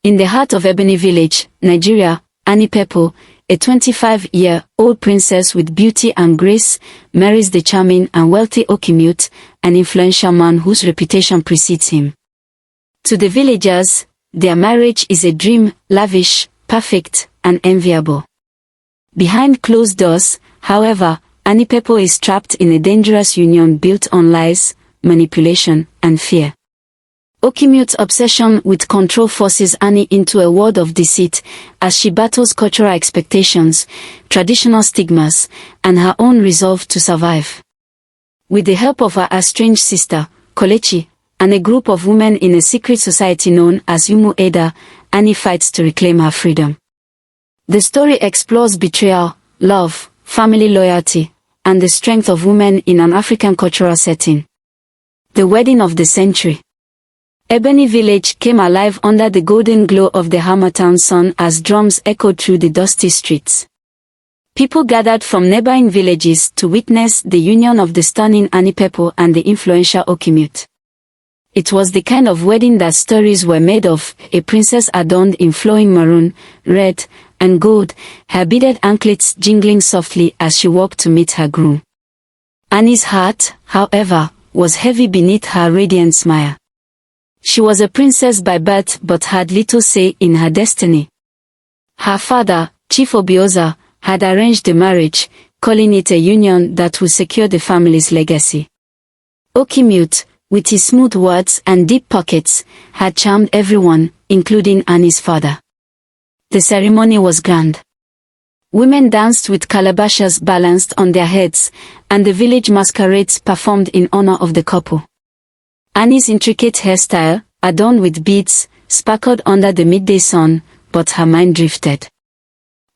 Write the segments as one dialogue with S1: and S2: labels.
S1: In the heart of Ebony Village, Nigeria, Annie Pepple, a 25-year-old princess with beauty and grace, marries the charming and wealthy Okimute, an influential man whose reputation precedes him. To the villagers, their marriage is a dream, lavish, perfect, and enviable. Behind closed doors, however, Annie Pepple is trapped in a dangerous union built on lies, manipulation, and fear. Okimute's obsession with control forces Annie into a world of deceit as she battles cultural expectations, traditional stigmas, and her own resolve to survive. With the help of her estranged sister, Kolechi, and a group of women in a secret society known as Umu Eda, Annie fights to reclaim her freedom. The story explores betrayal, love, family loyalty, and the strength of women in an African cultural setting. The wedding of the century. Ebony Village came alive under the golden glow of the Harmattan sun as drums echoed through the dusty streets. People gathered from neighboring villages to witness the union of the stunning Annie Pepple and the influential Okimute. It was the kind of wedding that stories were made of, a princess adorned in flowing maroon, red, and gold, her beaded anklets jingling softly as she walked to meet her groom. Annie's heart, however, was heavy beneath her radiant smile. She was a princess by birth but had little say in her destiny. Her father, Chief Obioza, had arranged the marriage, calling it a union that would secure the family's legacy. Okimute, with his smooth words and deep pockets, had charmed everyone, including Annie's father. The ceremony was grand. Women danced with calabashes balanced on their heads, and the village masquerades performed in honor of the couple. Annie's intricate hairstyle, adorned with beads, sparkled under the midday sun, but her mind drifted.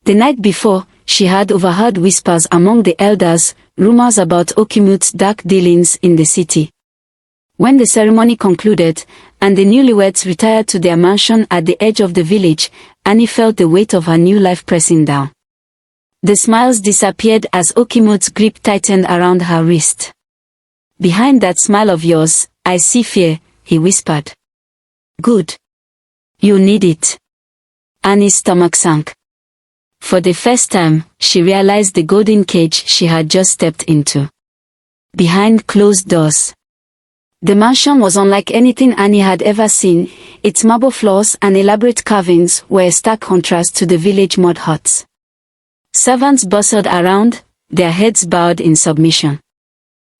S1: The night before, she had overheard whispers among the elders, rumors about Okimute's dark dealings in the city. When the ceremony concluded, and the newlyweds retired to their mansion at the edge of the village, Annie felt the weight of her new life pressing down. The smiles disappeared as Okimute's grip tightened around her wrist. "Behind that smile of yours, I see fear," he whispered. "Good. You need it." Annie's stomach sank. For the first time, she realized the golden cage she had just stepped into. Behind closed doors. The mansion was unlike anything Annie had ever seen. Its marble floors and elaborate carvings were a stark contrast to the village mud huts. Servants bustled around, their heads bowed in submission.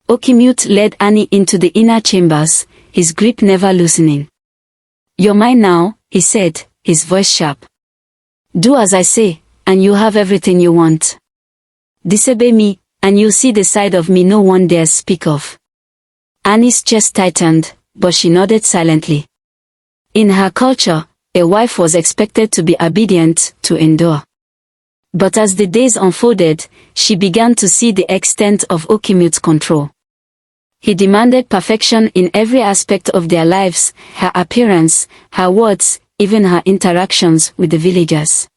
S1: Okimute led Annie into the inner chambers, his grip never loosening. "You're mine now," he said, his voice sharp. "Do as I say, and you have everything you want. Disobey me, and you'll see the side of me no one dares speak of." Annie's chest tightened, but she nodded silently. In her culture, a wife was expected to be obedient, to endure. But as the days unfolded, she began to see the extent of Okimute's control. He demanded perfection in every aspect of their lives, her appearance, her words, even her interactions with the villagers.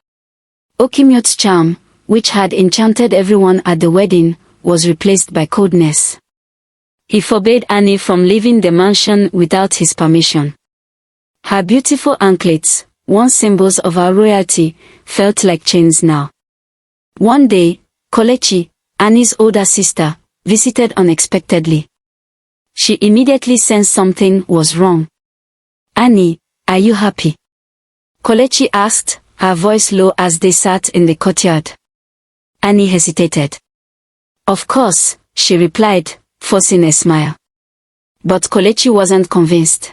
S1: Okimute's charm, which had enchanted everyone at the wedding, was replaced by coldness. He forbade Annie from leaving the mansion without his permission. Her beautiful anklets, once symbols of her royalty, felt like chains now. One day, Kolechi, Annie's older sister, visited unexpectedly. She immediately sensed something was wrong. "Annie, are you happy?" Kolechi asked, her voice low as they sat in the courtyard. Annie hesitated. "Of course," she replied, forcing a smile. But Kolechi wasn't convinced.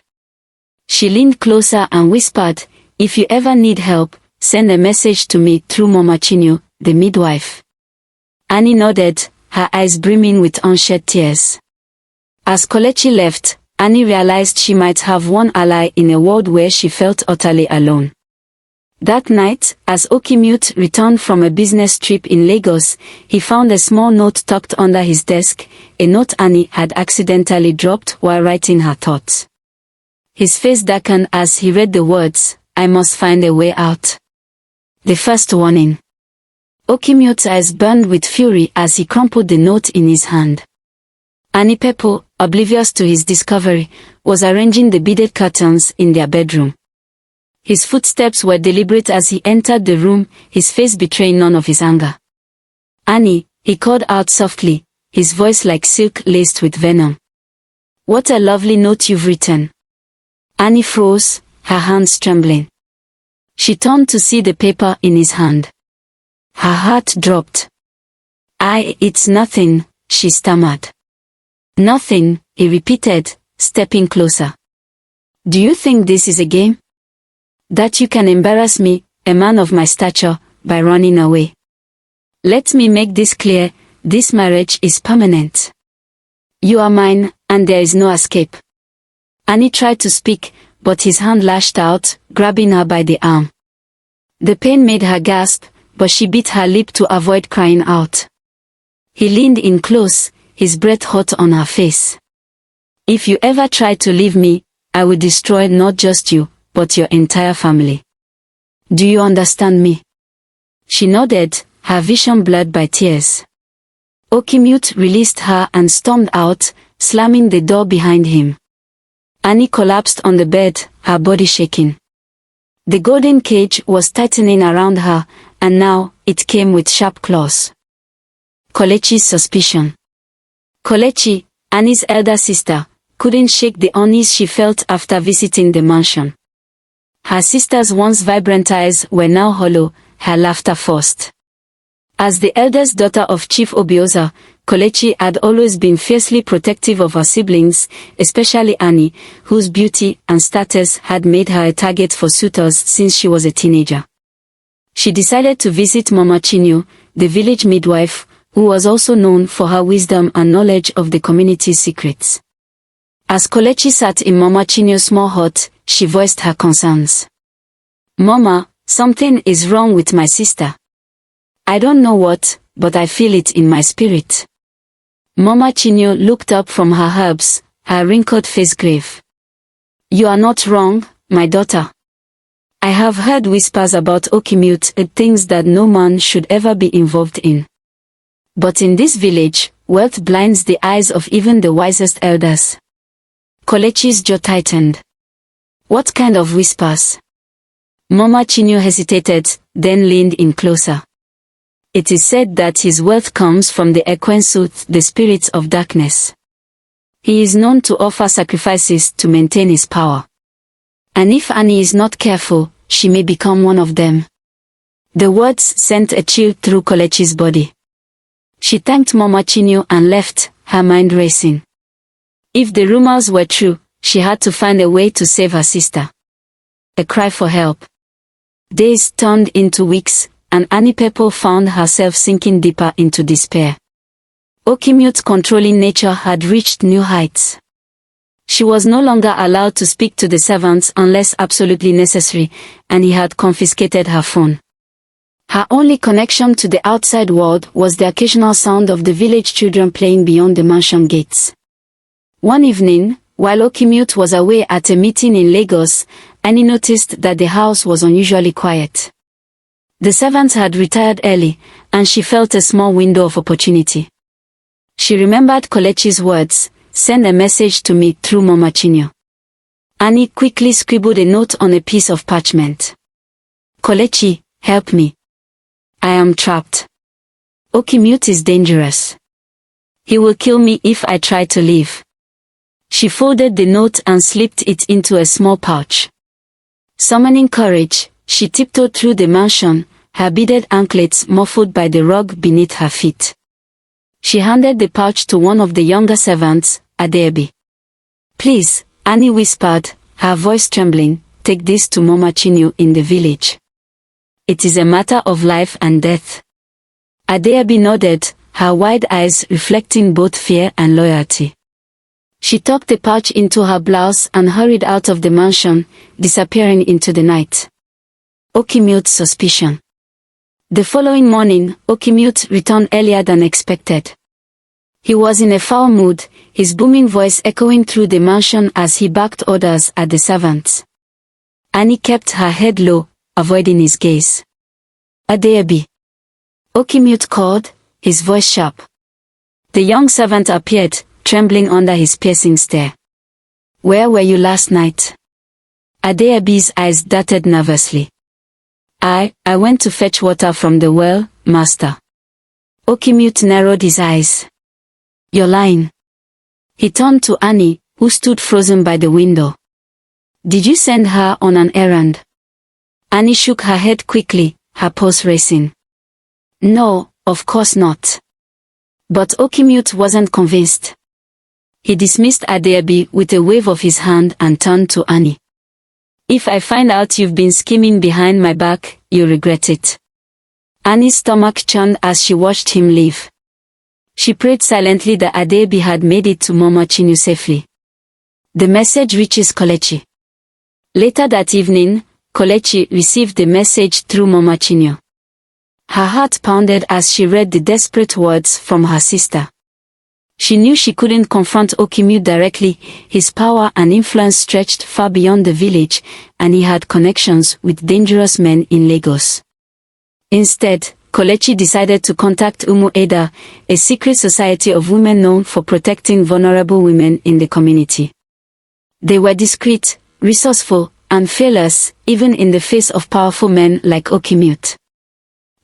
S1: She leaned closer and whispered, "If you ever need help, send a message to me through Mama Chinyo, the midwife." Annie nodded, her eyes brimming with unshed tears. As Kolechi left, Annie realized she might have one ally in a world where she felt utterly alone. That night, as Okimute returned from a business trip in Lagos, he found a small note tucked under his desk, a note Annie had accidentally dropped while writing her thoughts. His face darkened as he read the words, "I must find a way out." The first warning. Okimute's eyes burned with fury as he crumpled the note in his hand. Annie Pepple, oblivious to his discovery, was arranging the beaded curtains in their bedroom. His footsteps were deliberate as he entered the room, his face betraying none of his anger. "Annie," he called out softly, his voice like silk laced with venom. "What a lovely note you've written." Annie froze, her hands trembling. She turned to see the paper in his hand. Her heart dropped. It's nothing," she stammered. "Nothing," he repeated, stepping closer. "Do you think this is a game? That you can embarrass me, a man of my stature, by running away? Let me make this clear, this marriage is permanent. You are mine, and there is no escape." Annie tried to speak, but his hand lashed out, grabbing her by the arm. The pain made her gasp, but she bit her lip to avoid crying out. He leaned in close, his breath hot on her face. "If you ever try to leave me, I will destroy not just you, but your entire family. Do you understand me?" She nodded, her vision blurred by tears. Okimute released her and stormed out, slamming the door behind him. Annie collapsed on the bed, her body shaking. The golden cage was tightening around her, and now, it came with sharp claws. Kelechi's suspicion. Kelechi, Annie's elder sister, couldn't shake the unease she felt after visiting the mansion. Her sister's once vibrant eyes were now hollow, her laughter forced. As the eldest daughter of Chief Obioza, Kelechi had always been fiercely protective of her siblings, especially Annie, whose beauty and status had made her a target for suitors since she was a teenager. She decided to visit Mama Chinyo, the village midwife, who was also known for her wisdom and knowledge of the community's secrets. As Kelechi sat in Mama Chinyo's small hut, she voiced her concerns. "Mama, something is wrong with my sister. I don't know what, but I feel it in my spirit." Mama Chinyo looked up from her herbs, her wrinkled face grave. "You are not wrong, my daughter. I have heard whispers about Okimute, things that no man should ever be involved in. But in this village, wealth blinds the eyes of even the wisest elders." Kelechi's jaw tightened. "What kind of whispers?" Mama Chinyo hesitated, then leaned in closer. "It is said that his wealth comes from the Ekwensu, the spirits of darkness. He is known to offer sacrifices to maintain his power. And if Annie is not careful, she may become one of them." The words sent a chill through Kelechi's body. She thanked Mama Chinyo and left, her mind racing. If the rumors were true, she had to find a way to save her sister. A cry for help. Days turned into weeks, and Annie Pepo found herself sinking deeper into despair. Okimute's controlling nature had reached new heights. She was no longer allowed to speak to the servants unless absolutely necessary, and he had confiscated her phone. Her only connection to the outside world was the occasional sound of the village children playing beyond the mansion gates. One evening, while Okimute was away at a meeting in Lagos, Annie noticed that the house was unusually quiet. The servants had retired early, and she felt a small window of opportunity. She remembered Kelechi's words, "Send a message to me through Mama Chinyo." Annie quickly scribbled a note on a piece of parchment. "Kelechi, help me. I am trapped. Okimute is dangerous. He will kill me if I try to leave." She folded the note and slipped it into a small pouch. Summoning courage, she tiptoed through the mansion, her beaded anklets muffled by the rug beneath her feet. She handed the pouch to one of the younger servants, Adebi. "Please," Annie whispered, her voice trembling, "take this to Mama Chinyo in the village. It is a matter of life and death." Adebi nodded, her wide eyes reflecting both fear and loyalty. She tucked the pouch into her blouse and hurried out of the mansion, disappearing into the night. Okimute's suspicion. The following morning, Okimute returned earlier than expected. He was in a foul mood, his booming voice echoing through the mansion as he barked orders at the servants. Annie kept her head low, avoiding his gaze. "Adebi." Okimute called, his voice sharp. The young servant appeared, trembling under his piercing stare. "Where were you last night?" Adeabi's eyes darted nervously. I went to fetch water from the well, master. Okimute narrowed his eyes. You're lying. He turned to Annie, who stood frozen by the window. Did you send her on an errand? Annie shook her head quickly, her pulse racing. No, of course not. But Okimute wasn't convinced. He dismissed Adeabi with a wave of his hand and turned to Annie. If I find out you've been scheming behind my back, you'll regret it. Annie's stomach churned as she watched him leave. She prayed silently that Adeabi had made it to Mama Chinua safely. The message reaches Kelechi. Later that evening, Kelechi received the message through Mama Chinua. Her heart pounded as she read the desperate words from her sister. She knew she couldn't confront Okimute directly, his power and influence stretched far beyond the village, and he had connections with dangerous men in Lagos. Instead, Kelechi decided to contact Umu Eda, a secret society of women known for protecting vulnerable women in the community. They were discreet, resourceful, and fearless, even in the face of powerful men like Okimute.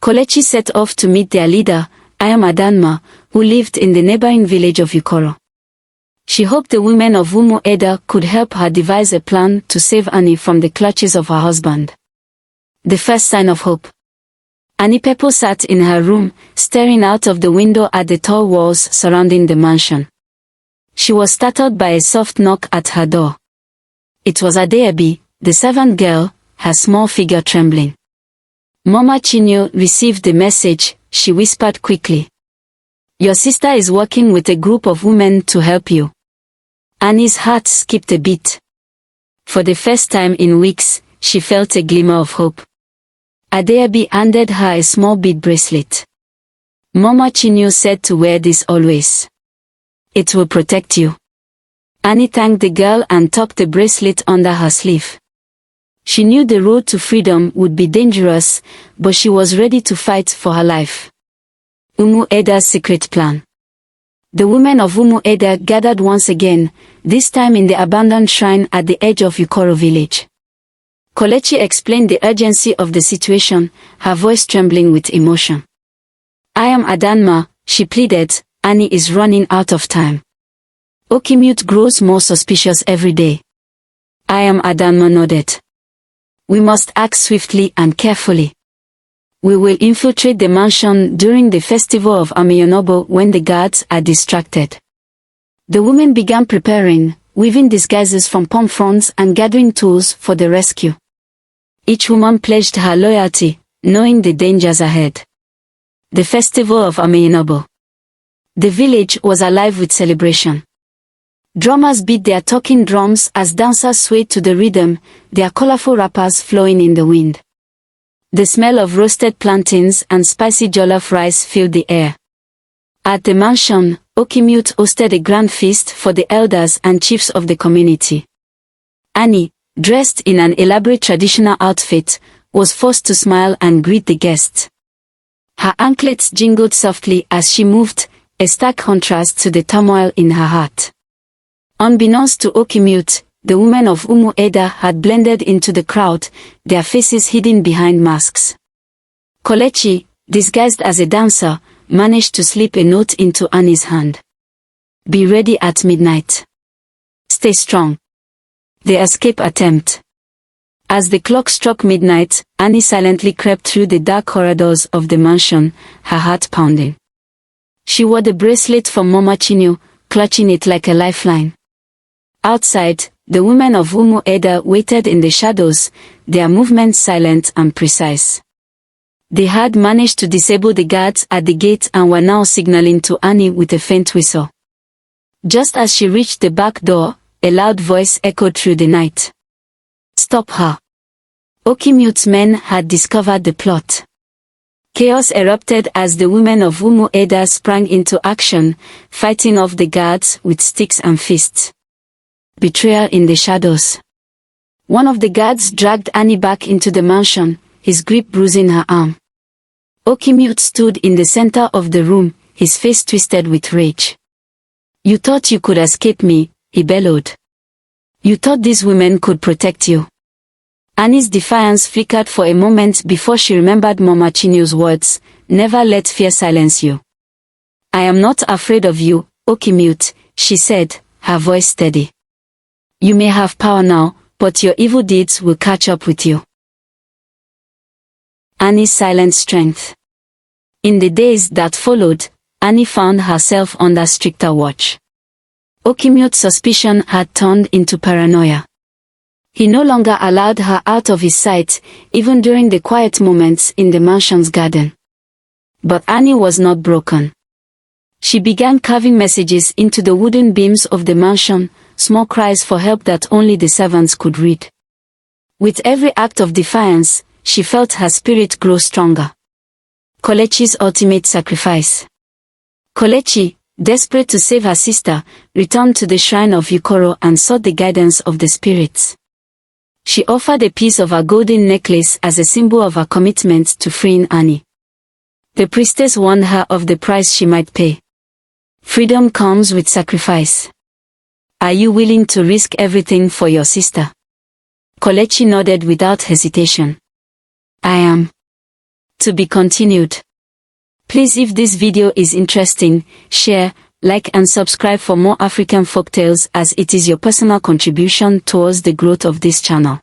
S1: Kelechi set off to meet their leader, Ayam Adanma, who lived in the neighboring village of Ukoro. She hoped the women of Umu Eda could help her devise a plan to save Annie from the clutches of her husband. The first sign of hope. Annie Pepo sat in her room, staring out of the window at the tall walls surrounding the mansion. She was startled by a soft knock at her door. It was Adeabi, the servant girl, her small figure trembling. Mama Chinua received the message, she whispered quickly. Your sister is working with a group of women to help you. Annie's heart skipped a beat. For the first time in weeks, she felt a glimmer of hope. Adeabi handed her a small bead bracelet. Mama Chinua said to wear this always. It will protect you. Annie thanked the girl and tucked the bracelet under her sleeve. She knew the road to freedom would be dangerous, but she was ready to fight for her life. Umu Eda's secret plan. The women of Umu Eda gathered once again, this time in the abandoned shrine at the edge of Ukoro village. Kelechi explained the urgency of the situation, her voice trembling with emotion. Ayam Adanma, she pleaded, Annie is running out of time. Okimute grows more suspicious every day. Ayam Adanma nodded. We must act swiftly and carefully. We will infiltrate the mansion during the festival of Amiyonobo when the guards are distracted. The women began preparing, weaving disguises from palm fronds and gathering tools for the rescue. Each woman pledged her loyalty, knowing the dangers ahead. The festival of Amiyonobo. The village was alive with celebration. Drummers beat their talking drums as dancers swayed to the rhythm, their colorful wrappers flowing in the wind. The smell of roasted plantains and spicy jollof rice filled the air. At the mansion, Okimute hosted a grand feast for the elders and chiefs of the community. Annie, dressed in an elaborate traditional outfit, was forced to smile and greet the guests. Her anklets jingled softly as she moved, a stark contrast to the turmoil in her heart. Unbeknownst to Okimute, the women of Umu Eda had blended into the crowd, their faces hidden behind masks. Kelechi, disguised as a dancer, managed to slip a note into Annie's hand. Be ready at midnight. Stay strong. The escape attempt. As the clock struck midnight, Annie silently crept through the dark corridors of the mansion, her heart pounding. She wore the bracelet from Mama Chinua, clutching it like a lifeline. Outside, the women of Umu Eda waited in the shadows, their movements silent and precise. They had managed to disable the guards at the gate and were now signaling to Annie with a faint whistle. Just as she reached the back door, a loud voice echoed through the night. Stop her. Okimute's men had discovered the plot. Chaos erupted as the women of Umu Eda sprang into action, fighting off the guards with sticks and fists. Betrayal in the shadows. One of the guards dragged Annie back into the mansion, his grip bruising her arm. Okimute stood in the center of the room, his face twisted with rage. You thought you could escape me, he bellowed. You thought these women could protect you. Annie's defiance flickered for a moment before she remembered Mama Chinyo's words, "Never let fear silence you." "I am not afraid of you, Okimute," she said, her voice steady. "You may have power now, but your evil deeds will catch up with you." Annie's silent strength. In the days that followed, Annie found herself under stricter watch. Okimute's suspicion had turned into paranoia. He no longer allowed her out of his sight, even during the quiet moments in the mansion's garden. But Annie was not broken. She began carving messages into the wooden beams of the mansion, small cries for help that only the servants could read. With every act of defiance, she felt her spirit grow stronger. Kolechi's ultimate sacrifice. Kolechi, desperate to save her sister, returned to the shrine of Yukoro and sought the guidance of the spirits. She offered a piece of her golden necklace as a symbol of her commitment to freeing Annie. The priestess warned her of the price she might pay. Freedom comes with sacrifice. Are you willing to risk everything for your sister? Kolechi nodded without hesitation. I am. To be continued. Please, if this video is interesting, share, like and subscribe for more African folktales, as it is your personal contribution towards the growth of this channel.